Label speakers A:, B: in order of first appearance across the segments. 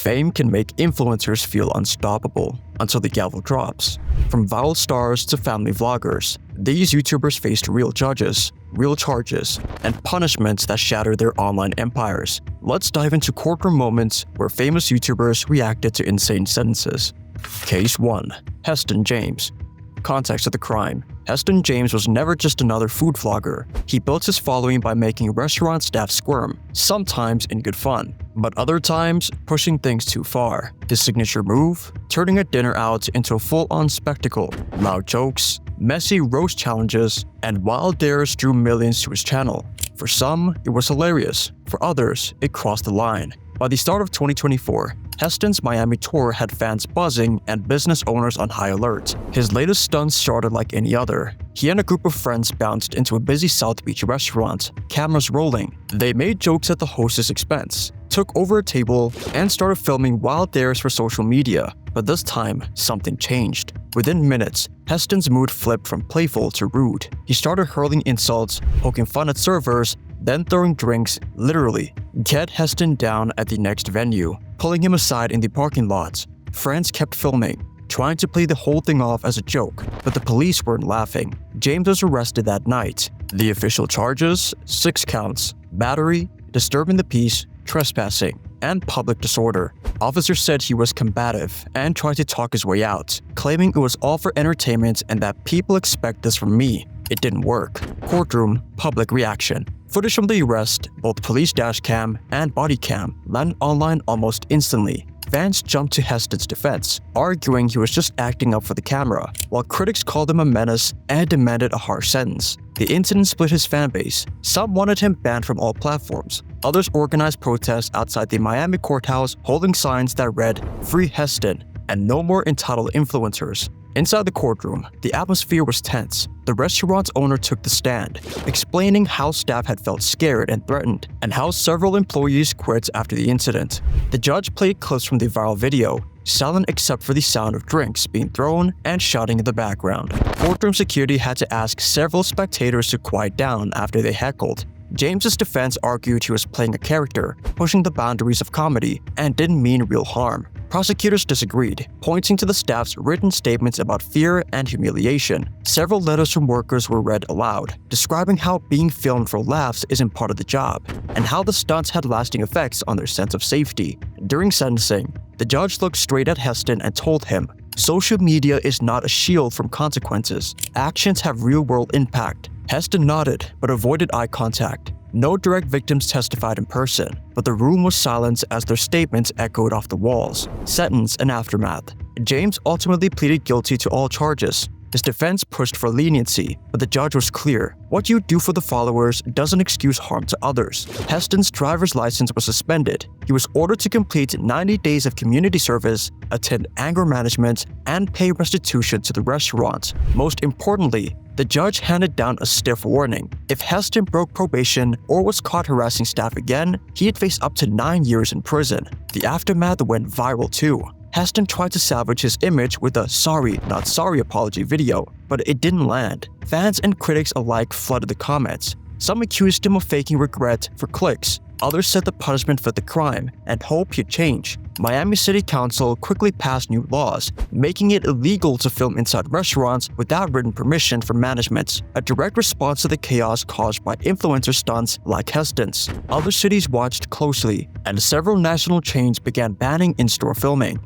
A: Fame can make influencers feel unstoppable until the gavel drops. From viral stars to family vloggers, these YouTubers faced real judges, real charges, and punishments that shattered their online empires. Let's dive into courtroom moments where famous YouTubers reacted to insane sentences. Case 1. Heston James. Context of the crime. Heston James was never just another food vlogger. He built his following by making restaurant staff squirm, sometimes in good fun, but other times pushing things too far. His signature move? Turning a dinner out into a full-on spectacle. Loud jokes, messy roast challenges, and wild dares drew millions to his channel. For some, it was hilarious. For others, it crossed the line. By the start of 2024, Heston's Miami tour had fans buzzing and business owners on high alert. His latest stunts started like any other. He and a group of friends bounced into a busy South Beach restaurant, cameras rolling. They made jokes at the host's expense, took over a table, and started filming wild dares for social media. But this time, something changed. Within minutes, Heston's mood flipped from playful to rude. He started hurling insults, poking fun at servers, then throwing drinks, literally. Get Heston down at the next venue, pulling him aside in the parking lot. Friends kept filming, trying to play the whole thing off as a joke, but the police weren't laughing. James was arrested that night. The official charges? 6 counts: battery, disturbing the peace, trespassing, and public disorder. Officers said he was combative and tried to talk his way out, claiming it was all for entertainment and that people expect this from me. It didn't work. Courtroom, public reaction. Footage from the arrest, both police dashcam and body cam, landed online almost instantly. Fans jumped to Heston's defense, arguing he was just acting up for the camera, while critics called him a menace and demanded a harsh sentence. The incident split his fanbase. Some wanted him banned from all platforms. Others organized protests outside the Miami courthouse holding signs that read, "Free Heston," and "No more entitled influencers." Inside the courtroom, the atmosphere was tense. The restaurant's owner took the stand, explaining how staff had felt scared and threatened, and how several employees quit after the incident. The judge played clips from the viral video, silent except for the sound of drinks being thrown and shouting in the background. Courtroom security had to ask several spectators to quiet down after they heckled. James's defense argued he was playing a character, pushing the boundaries of comedy, and didn't mean real harm. Prosecutors disagreed, pointing to the staff's written statements about fear and humiliation. Several letters from workers were read aloud, describing how being filmed for laughs isn't part of the job, and how the stunts had lasting effects on their sense of safety. During sentencing, the judge looked straight at Heston and told him, "Social media is not a shield from consequences. Actions have real-world impact." Heston nodded, but avoided eye contact. No direct victims testified in person, but the room was silent as their statements echoed off the walls. Sentence and aftermath. James ultimately pleaded guilty to all charges. His defense pushed for leniency, but the judge was clear. What you do for the followers doesn't excuse harm to others. Heston's driver's license was suspended. He was ordered to complete 90 days of community service, attend anger management, and pay restitution to the restaurant. Most importantly, the judge handed down a stiff warning. If Heston broke probation or was caught harassing staff again, he'd face up to 9 years in prison. The aftermath went viral too. Heston tried to salvage his image with a "sorry, not sorry" apology video, but it didn't land. Fans and critics alike flooded the comments. Some accused him of faking regret for clicks. Others said the punishment fit the crime and hoped he'd change. Miami City Council quickly passed new laws, making it illegal to film inside restaurants without written permission from management, a direct response to the chaos caused by influencer stunts like Heston's. Other cities watched closely, and several national chains began banning in-store filming.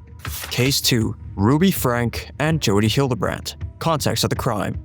A: Case 2. Ruby Frank and Jody Hildebrand. Context of the crime.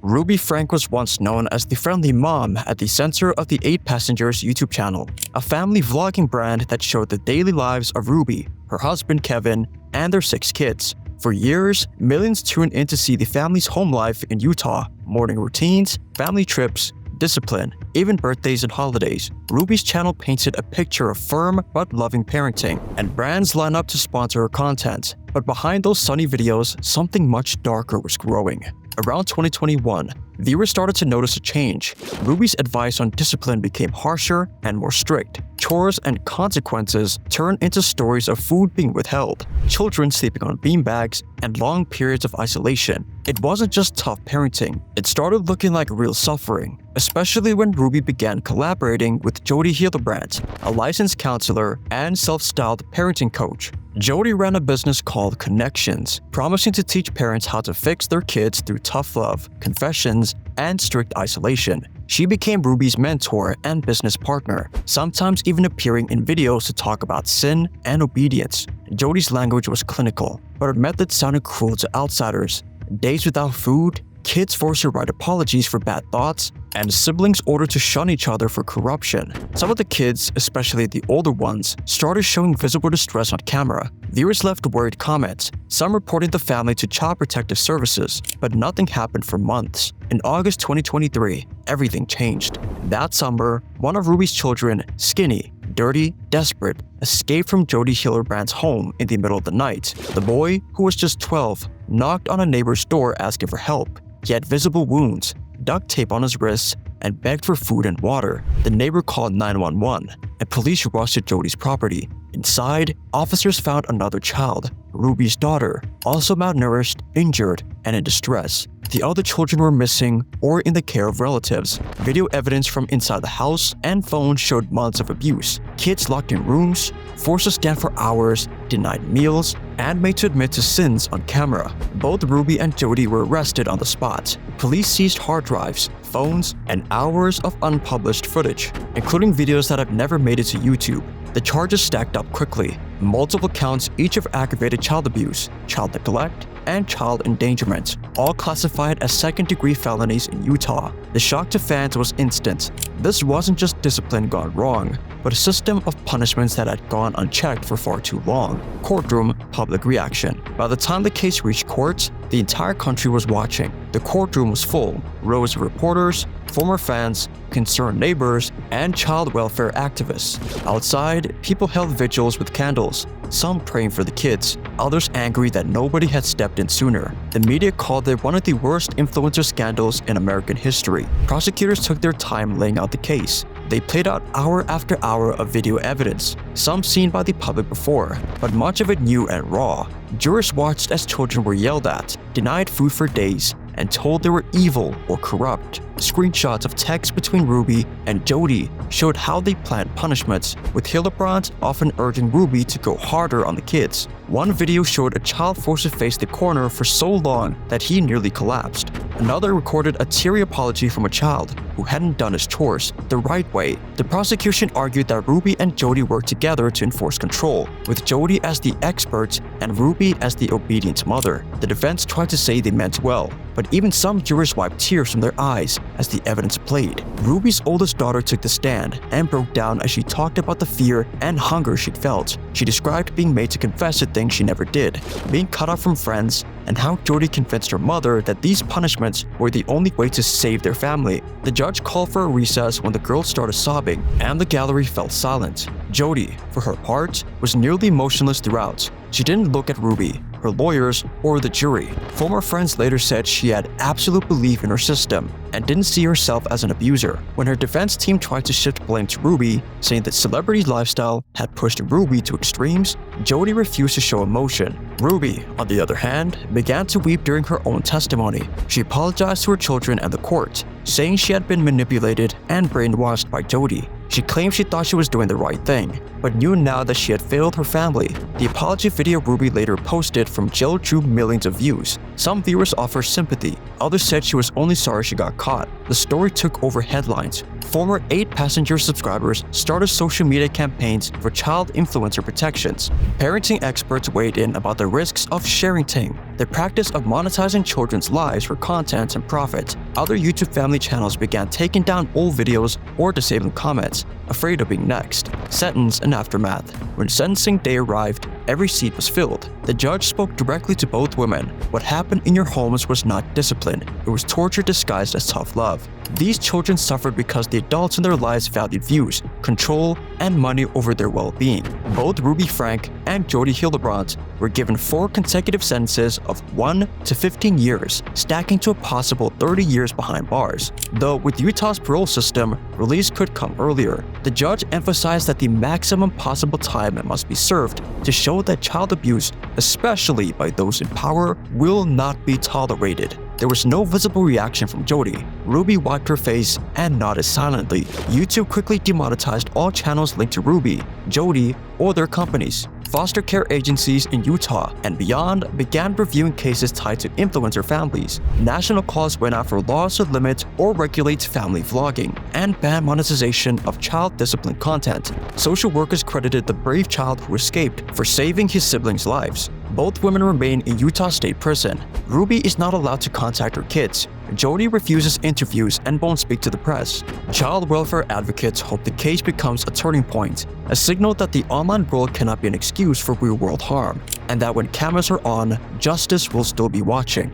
A: Ruby Frank was once known as the friendly mom at the center of the 8 Passengers YouTube channel, a family vlogging brand that showed the daily lives of Ruby, her husband Kevin, and their 6 kids. For years, millions tuned in to see the family's home life in Utah, morning routines, family trips, discipline, even birthdays and holidays. Ruby's channel painted a picture of firm but loving parenting, and brands line up to sponsor her content. But behind those sunny videos, something much darker was growing. Around 2021, viewers started to notice a change. Ruby's advice on discipline became harsher and more strict. Chores and consequences turned into stories of food being withheld, children sleeping on beanbags, and long periods of isolation. It wasn't just tough parenting, it started looking like real suffering, especially when Ruby began collaborating with Jody Hildebrandt, a licensed counselor and self-styled parenting coach. Jody ran a business called Connections, promising to teach parents how to fix their kids through tough love, confessions, and strict isolation. She became Ruby's mentor and business partner, sometimes even appearing in videos to talk about sin and obedience. Jody's language was clinical, but her methods sounded cruel to outsiders. Days without food, kids forced to write apologies for bad thoughts, and siblings ordered to shun each other for corruption. Some of the kids, especially the older ones, started showing visible distress on camera. Viewers left worried comments, some reporting the family to Child Protective Services, but nothing happened for months. In August 2023, everything changed. That summer, one of Ruby's children, Skinny, dirty, desperate, escaped from Jody Hildebrandt's home in the middle of the night. The boy, who was just 12, knocked on a neighbor's door asking for help. He had visible wounds, duct tape on his wrists, and begged for food and water. The neighbor called 911, and police rushed to Jody's property. Inside, officers found another child, Ruby's daughter, also malnourished, injured, and in distress. The other children were missing or in the care of relatives. Video evidence from inside the house and phones showed months of abuse. Kids locked in rooms, forced to stand for hours, denied meals, and made to admit to sins on camera. Both Ruby and Jody were arrested on the spot. Police seized hard drives, phones, and hours of unpublished footage, including videos that have never made it to YouTube. The charges stacked up quickly. Multiple counts each of aggravated child abuse, child neglect, and child endangerment, all classified as second-degree felonies in Utah. The shock to fans was instant. This wasn't just discipline gone wrong, but a system of punishments that had gone unchecked for far too long. Courtroom public reaction. By the time the case reached court, the entire country was watching. The courtroom was full. Rows of reporters, former fans, concerned neighbors, and child welfare activists. Outside, people held vigils with candles, some praying for the kids, others angry that nobody had stepped in sooner. The media called it one of the worst influencer scandals in American history. Prosecutors took their time laying out the case. They played out hour after hour of video evidence, some seen by the public before, but much of it new and raw. Jurors watched as children were yelled at, denied food for days, and told they were evil or corrupt. Screenshots of texts between Ruby and Jody showed how they planned punishments, with Hildebrandt often urging Ruby to go harder on the kids. One video showed a child forced to face the corner for so long that he nearly collapsed. Another recorded a teary apology from a child who hadn't done his chores the right way. The prosecution argued that Ruby and Jody worked together to enforce control, with Jody as the expert and Ruby as the obedient mother. The defense tried to say they meant well, but even some jurors wiped tears from their eyes as the evidence played. Ruby's oldest daughter took the stand and broke down as she talked about the fear and hunger she'd felt. She described being made to confess a thing she never did, being cut off from friends, and how Jody convinced her mother that these punishments were the only way to save their family. The judge called for a recess when the girls started sobbing, and the gallery fell silent. Jody, for her part, was nearly motionless throughout. She didn't look at Ruby, her lawyers, or the jury. Former friends later said she had absolute belief in her system and didn't see herself as an abuser. When her defense team tried to shift blame to Ruby, saying that celebrity lifestyle had pushed Ruby to extremes, Jody refused to show emotion. Ruby, on the other hand, began to weep during her own testimony. She apologized to her children and the court, saying she had been manipulated and brainwashed by Jody. She claimed she thought she was doing the right thing, but knew now that she had failed her family. The apology video Ruby later posted from jail drew millions of views. Some viewers offered sympathy, others said she was only sorry she got caught. The story took over headlines. Former 8Passenger subscribers started social media campaigns for child influencer protections. Parenting experts weighed in about the risks of sharing-ting, the practice of monetizing children's lives for content and profit. Other YouTube family channels began taking down old videos or disabling comments. afraid of being next. Sentence and aftermath. When sentencing day arrived, every seat was filled. The judge spoke directly to both women. What happened in your homes was not discipline. It was torture disguised as tough love. These children suffered because the adults in their lives valued views, control, and money over their well-being. Both Ruby Frank and Jodi Hildebrandt were given 4 consecutive sentences of 1 to 15 years, stacking to a possible 30 years behind bars. Though with Utah's parole system, release could come earlier. The judge emphasized that the maximum possible time must be served to show that child abuse, especially by those in power, will not be tolerated. There was no visible reaction from Jodi. Ruby wiped her face and nodded silently. YouTube quickly demonetized all channels linked to Ruby, Jodi, or their companies. Foster care agencies in Utah and beyond began reviewing cases tied to influencer families. National calls went out for laws to limit or regulate family vlogging and ban monetization of child discipline content. Social workers credited the brave child who escaped for saving his siblings' lives. Both women remain in Utah State Prison. Ruby is not allowed to contact her kids. Jodi refuses interviews and won't speak to the press. Child welfare advocates hope the case becomes a turning point, a signal that the online world cannot be an excuse for real-world harm, and that when cameras are on, justice will still be watching.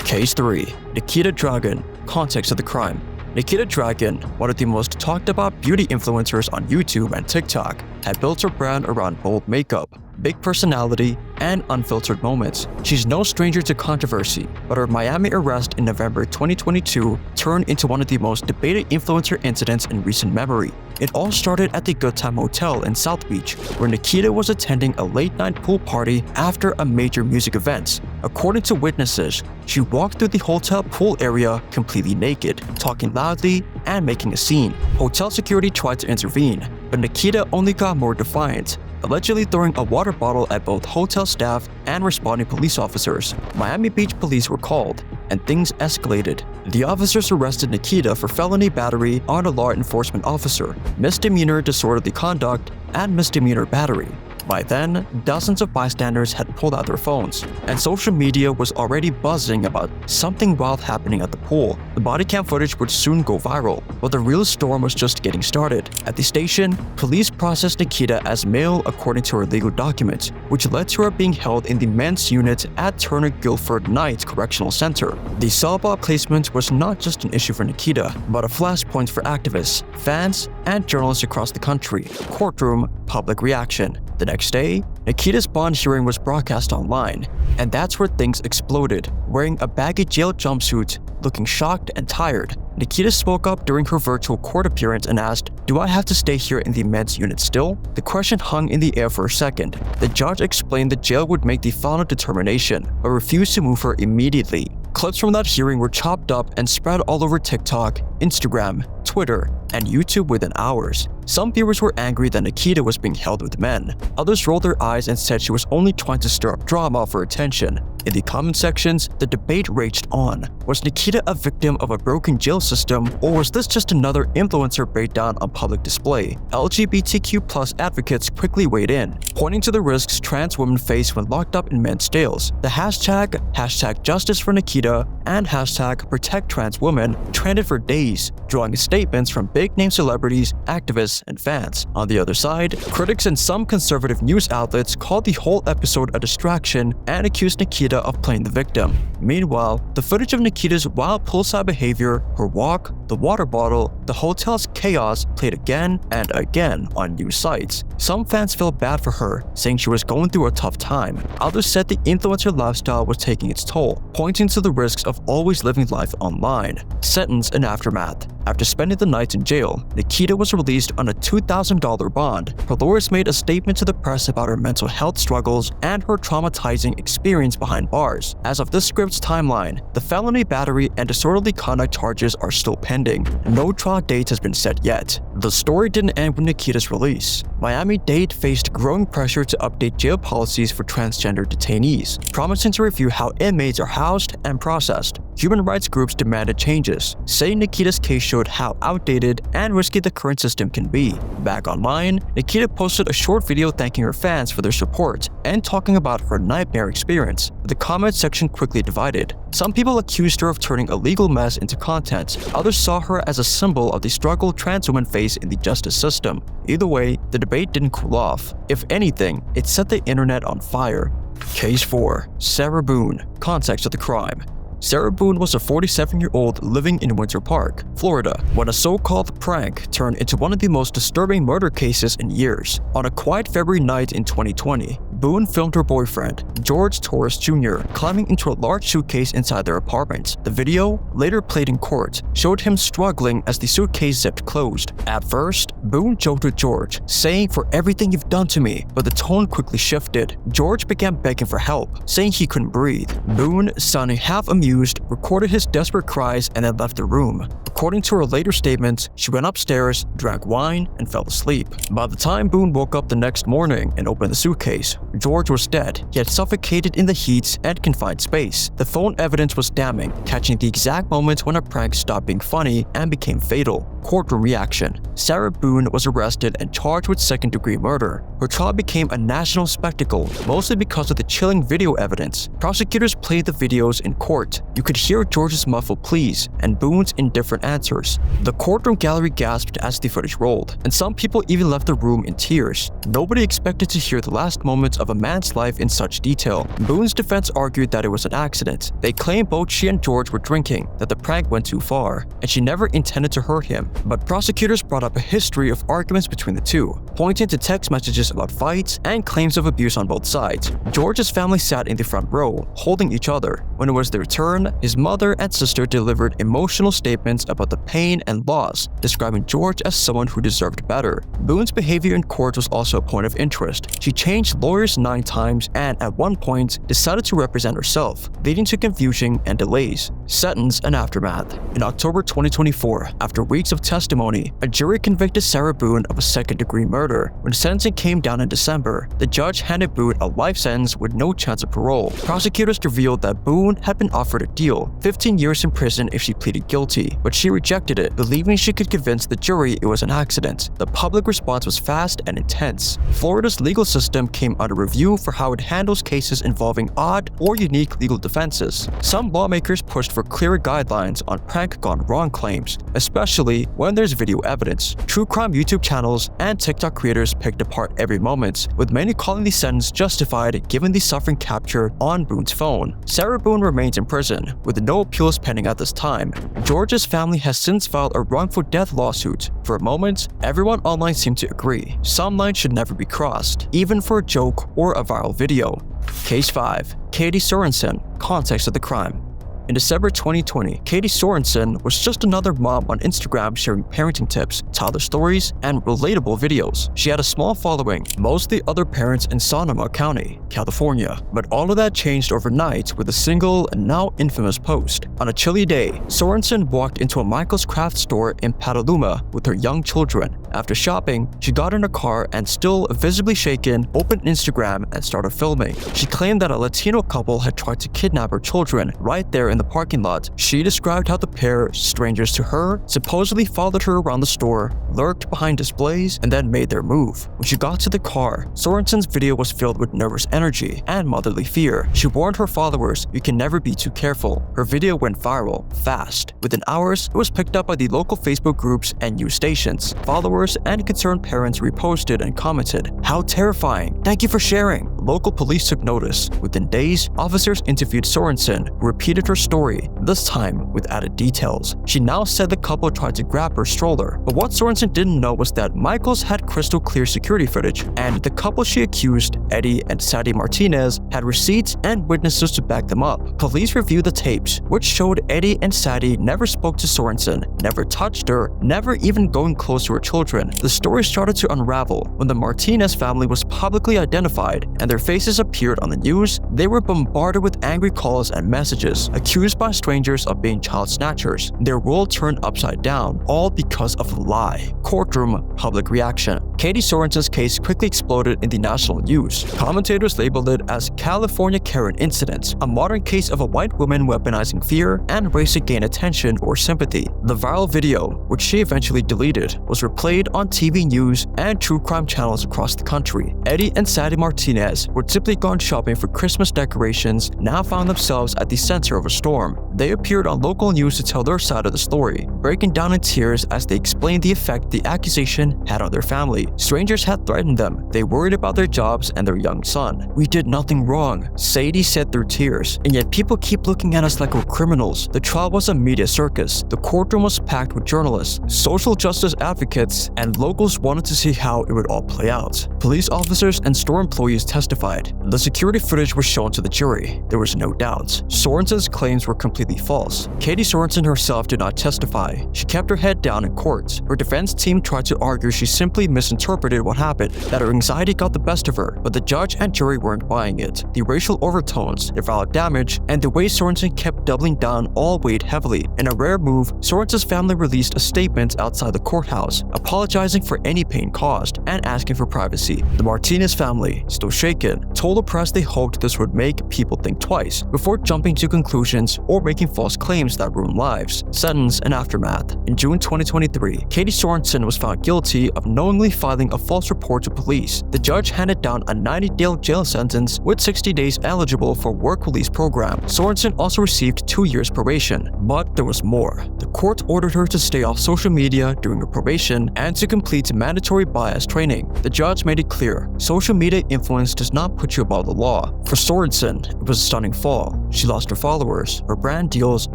A: Case 3. Nikita Dragun. Context of the crime. Nikita Dragun, one of the most talked about beauty influencers on YouTube and TikTok, had built her brand around bold makeup, big personality, and unfiltered moments. She's no stranger to controversy, but her Miami arrest in November 2022 turned into one of the most debated influencer incidents in recent memory. It all started at the Good Time Hotel in South Beach, where Nikita was attending a late-night pool party after a major music event. According to witnesses, she walked through the hotel pool area completely naked, talking loudly and making a scene. Hotel security tried to intervene, but Nikita only got more defiant, allegedly throwing a water bottle at both hotel staff and responding police officers. Miami Beach police were called, and things escalated. The officers arrested Nikita for felony battery on a law enforcement officer, misdemeanor disorderly conduct, and misdemeanor battery. By then, dozens of bystanders had pulled out their phones, and social media was already buzzing about something wild happening at the pool. The body cam footage would soon go viral, but the real storm was just getting started. At the station, police processed Nikita as male according to her legal documents, which led to her being held in the men's unit at Turner Guilford Knights Correctional Center. The cell block placement was not just an issue for Nikita, but a flashpoint for activists, fans, and journalists across the country. Courtroom, public reaction. The next day, Nikita's bond hearing was broadcast online, and that's where things exploded. Wearing a baggy jail jumpsuit, looking shocked and tired, Nikita spoke up during her virtual court appearance and asked, "Do I have to stay here in the men's unit still?" The question hung in the air for a second. The judge explained the jail would make the final determination, but refused to move her immediately. Clips from that hearing were chopped up and spread all over TikTok, Instagram, Twitter, and YouTube within hours. Some viewers were angry that Nikita was being held with men. Others rolled their eyes and said she was only trying to stir up drama for attention. In the comment sections, the debate raged on. Was Nikita a victim of a broken jail system, or was this just another influencer breakdown on public display? LGBTQ+ advocates quickly weighed in, pointing to the risks trans women face when locked up in men's jails. The hashtag #JusticeForNikita and #ProtectTransWomen trended for days, drawing statements from big-name celebrities, activists, and fans. On the other side, critics and some conservative news outlets called the whole episode a distraction and accused Nikita of playing the victim. Meanwhile, the footage of Nikita's wild poolside behavior, her walk, the water bottle, the hotel's chaos played again and again on news sites. Some fans felt bad for her, saying she was going through a tough time. Others said the influencer lifestyle was taking its toll, pointing to the risks of always living life online. Sentence and aftermath. After spending the night in jail, Nikita was released on a $2,000 bond. Her lawyers made a statement to the press about her mental health struggles and her traumatizing experience behind bars. As of this script's timeline, the felony battery and disorderly conduct charges are still pending. No trial date has been set yet. The story didn't end with Nikita's release. Miami-Dade faced growing pressure to update jail policies for transgender detainees, promising to review how inmates are housed and processed. human rights groups demanded changes, saying Nikita's case showed how outdated and risky the current system can be. Back online, Nikita posted a short video thanking her fans for their support and talking about her nightmare experience. The comment section quickly divided. Some people accused her of turning a legal mess into content. Others saw her as a symbol of the struggle trans women face in the justice system. Either way, the debate didn't cool off. If anything, it set the internet on fire. Case 4. Sarah Boone. Context of the crime. Sarah Boone was a 47-year-old living in Winter Park, Florida, when a so-called prank turned into one of the most disturbing murder cases in years. On a quiet February night in 2020, Boone filmed her boyfriend, George Torres Jr., climbing into a large suitcase inside their apartment. The video, later played in court, showed him struggling as the suitcase zipped closed. At first, Boone joked with George, saying, "For everything you've done to me," but the tone quickly shifted. George began begging for help, saying he couldn't breathe. Boone, sounding half amused, recorded his desperate cries and then left the room. According to her later statements, she went upstairs, drank wine, and fell asleep. By the time Boone woke up the next morning and opened the suitcase, George was dead. He had suffocated in the heat and confined space. The phone evidence was damning, catching the exact moment when a prank stopped being funny and became fatal. Courtroom reaction. Sarah Boone was arrested and charged with second-degree murder. Her trial became a national spectacle, mostly because of the chilling video evidence. Prosecutors played the videos in court. You could hear George's muffled pleas and Boone's indifferent answers. The courtroom gallery gasped as the footage rolled, and some people even left the room in tears. Nobody expected to hear the last moments of a man's life in such detail. Boone's defense argued that it was an accident. They claimed both she and George were drinking, that the prank went too far, and she never intended to hurt him. But prosecutors brought up a history of arguments between the two, pointing to text messages about fights and claims of abuse on both sides. George's family sat in the front row, holding each other. When it was their turn, his mother and sister delivered emotional statements about the pain and loss, describing George as someone who deserved better. Boone's behavior in court was also a point of interest. She changed lawyers 9 times and, at one point, decided to represent herself, leading to confusion and delays. Sentence and aftermath. In October 2024, after weeks of testimony, a jury convicted Sarah Boone of a second-degree murder. When sentencing came down in December, the judge handed Boone a life sentence with no chance of parole. Prosecutors revealed that Boone had been offered a deal, 15 years in prison if she pleaded guilty, but she rejected it, believing she could convince the jury it was an accident. The public response was fast and intense. Florida's legal system came under review for how it handles cases involving odd or unique legal defenses. Some lawmakers pushed for clearer guidelines on prank gone wrong claims, especially when there's video evidence. True crime YouTube channels and TikTok creators picked apart every moment, with many calling the sentence justified given the suffering captured on Boone's phone. Sarah Boone remains in prison, with no appeals pending at this time. George's family has since filed a wrongful death lawsuit. For a moment, everyone online seemed to agree. Some lines should never be crossed, even for a joke or a viral video. Case 5. Katie Sorensen. Context of the crime. In December 2020, Katie Sorensen was just another mom on Instagram sharing parenting tips, toddler stories, and relatable videos. She had a small following, mostly other parents in Sonoma County, California. But all of that changed overnight with a single and now infamous post. On a chilly day, Sorensen walked into a Michael's craft store in Petaluma with her young children. After shopping, she got in a car and, still visibly shaken, opened Instagram and started filming. She claimed that a Latino couple had tried to kidnap her children right there in the parking lot. She described how the pair, strangers to her, supposedly followed her around the store, lurked behind displays, and then made their move. When she got to the car, Sorensen's video was filled with nervous energy and motherly fear. She warned her followers, "You can never be too careful." Her video went viral, fast. Within hours, it was picked up by the local Facebook groups and news stations. Followers and concerned parents reposted and commented, "How terrifying! Thank you for sharing." Local police took notice. Within days, officers interviewed Sorensen, who repeated her story, this time with added details. She now said the couple tried to grab her stroller, but what Sorensen didn't know was that Michaels had crystal clear security footage, and the couple she accused, Eddie and Sadie Martinez, had receipts and witnesses to back them up. Police reviewed the tapes, which showed Eddie and Sadie never spoke to Sorensen, never touched her, never even going close to her children. children. The story started to unravel when the Martinez family was publicly identified and their faces appeared on the news. They were bombarded with angry calls and messages, accused by strangers of being child snatchers. Their world turned upside down, all because of a lie. Courtroom public reaction. Katie Sorensen's case quickly exploded in the national news. Commentators labeled it as California Karen incident, a modern case of a white woman weaponizing fear and race to gain attention or sympathy. The viral video, which she eventually deleted, was replayed on TV news and true crime channels across the country. Eddie and Sadie Martinez, who had simply gone shopping for Christmas decorations, now found themselves at the center of a storm. They appeared on local news to tell their side of the story, breaking down in tears as they explained the effect the accusation had on their family. Strangers had threatened them. They worried about their jobs and their young son. "We did nothing wrong," Sadie said through tears, "and yet people keep looking at us like we're criminals." The trial was a media circus. The courtroom was packed with journalists, social justice advocates, and locals wanted to see how it would all play out. Police officers and store employees testified. The security footage was shown to the jury. There was no doubt. Sorensen's claims were completely false. Katie Sorensen herself did not testify. She kept her head down in court. Her defense team tried to argue she simply misinterpreted what happened, that her anxiety got the best of her, but the judge and jury weren't buying it. The racial overtones, the violent damage, and the way Sorensen kept doubling down all weighed heavily. In a rare move, Sorensen's family released a statement outside the courthouse, apologizing for any pain caused and asking for privacy. The Martinez family, still shaken, told the press they hoped this would make people think twice before jumping to conclusions or making false claims that ruin lives. Sentence and aftermath. In June 2023, Katie Sorensen was found guilty of knowingly filing a false report to police. The judge handed down a 90-day jail sentence with 60 days eligible for work release program. Sorensen also received 2 years probation, but there was more. The court ordered her to stay off social media during her probation and to complete mandatory bias training. The judge made it clear, social media influence does not put you above the law. For Sorensen, it was a stunning fall. She lost her followers, her brand deals,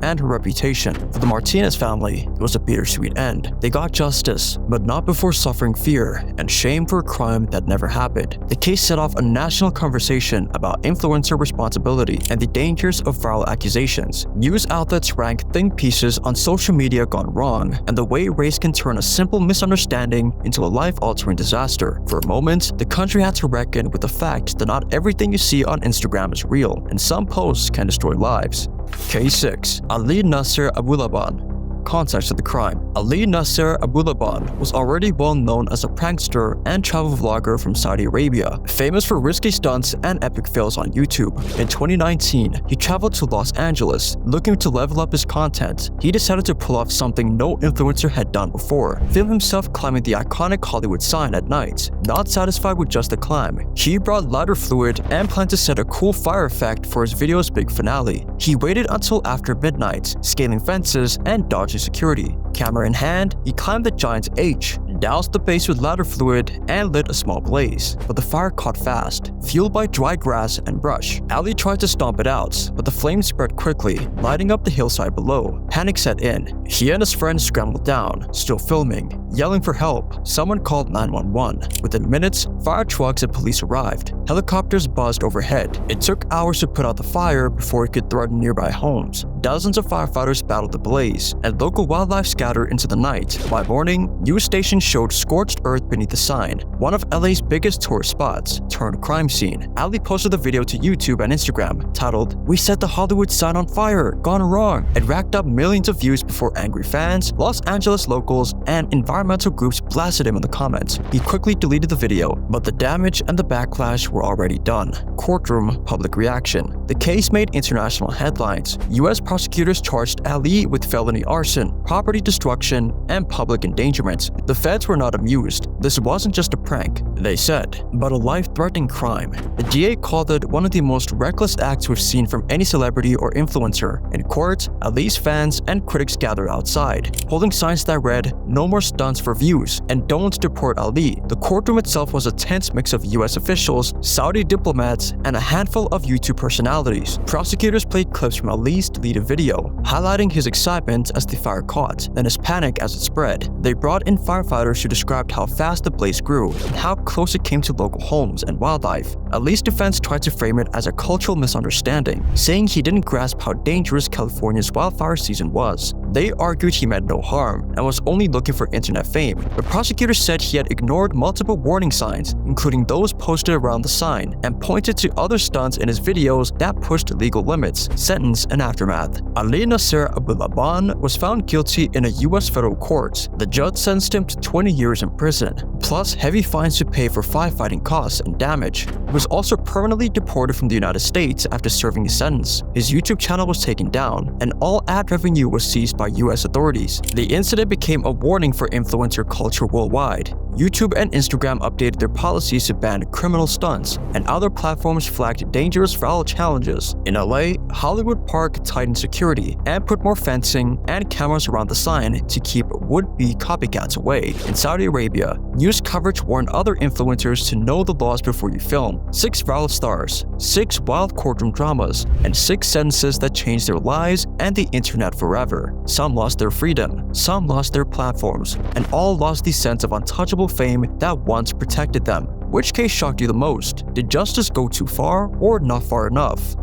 A: and her reputation. For the Martinez family, it was a bittersweet end. They got justice, but not before suffering fear and shame for a crime that never happened. The case set off a national conversation about influencer responsibility and the dangers of viral accusations. News outlets ranked think pieces on social media gone wrong and the way race can turn a simple misunderstanding into a life-altering disaster. For a moment, the country had to reckon with the fact that not everything you see on Instagram is real, and some posts can destroy lives. Case 6. Ali Nasser Abulaban. Context of the crime. Ali Nasser Abulaban was already well known as a prankster and travel vlogger from Saudi Arabia, famous for risky stunts and epic fails on YouTube. In 2019, he traveled to Los Angeles looking to level up his content. He decided to pull off something no influencer had done before, film himself climbing the iconic Hollywood sign at night. Not satisfied with just the climb, he brought lighter fluid and planned to set a cool fire effect for his video's big finale. He waited until after midnight, scaling fences and dodging security. Camera in hand, he climbed the giant H, doused the base with ladder fluid, and lit a small blaze. But the fire caught fast, fueled by dry grass and brush. Ali tried to stomp it out, but the flames spread quickly, lighting up the hillside below. Panic set in. He and his friends scrambled down, still filming, yelling for help. Someone called 911. Within minutes, fire trucks and police arrived. Helicopters buzzed overhead. It took hours to put out the fire before it could threaten nearby homes. Dozens of firefighters battled the blaze, and local wildlife scattered into the night. By morning, news stations showed scorched earth beneath the sign, one of LA's biggest tourist spots, turned crime scene. Ali posted the video to YouTube and Instagram, titled, "We set the Hollywood sign on fire, gone wrong." It racked up millions of views before angry fans, Los Angeles locals, and environmental groups blasted him in the comments. He quickly deleted the video, but the damage and the backlash were already done. Courtroom public reaction. The case made international headlines. US prosecutors charged Ali with felony arson, property destruction, and public endangerment. The feds were not amused. This wasn't just a prank, they said, but a life-threatening crime. The DA called it one of the most reckless acts we've seen from any celebrity or influencer. In court, Ali's fans and critics gathered outside, holding signs that read, "No more stunts for views," and "Don't deport Ali." The courtroom itself was a tense mix of US officials, Saudi diplomats, and a handful of YouTube personalities. Prosecutors played clips from Ali's deleted video, highlighting his excitement as the fire caught, then his panic as it spread. They brought in firefighters who described how fast the blaze grew and how close it came to local homes and wildlife. Ali's defense tried to frame it as a cultural misunderstanding, saying he didn't grasp how dangerous California's wildfire season was. They argued he meant no harm and was only looking for internet fame, but prosecutors said he had ignored multiple warning signs, including those posted around the sign, and pointed to other stunts in his videos that pushed legal limits, sentence, and aftermath. Ali Nasser Abulaban was found guilty in a US federal court. The judge sentenced him to 20 years in prison, plus heavy fines to pay for firefighting costs and damage. He was also permanently deported from the United States after serving his sentence. His YouTube channel was taken down, and all ad revenue was seized by US authorities. The incident became a warning for influencer culture worldwide. YouTube and Instagram updated their policies to ban criminal stunts, and other platforms flagged dangerous viral challenges. In LA, Hollywood Park tightened security and put more fencing and cameras around the sign to keep would-be copycats away. In Saudi Arabia, news coverage warned other influencers to know the laws before you film. 6 viral stars, 6 wild courtroom dramas, and 6 sentences that changed their lives and the internet forever. Some lost their freedom, some lost their platforms, and all lost the sense of untouchable fame that once protected them. Which case shocked you the most? Did justice go too far or not far enough?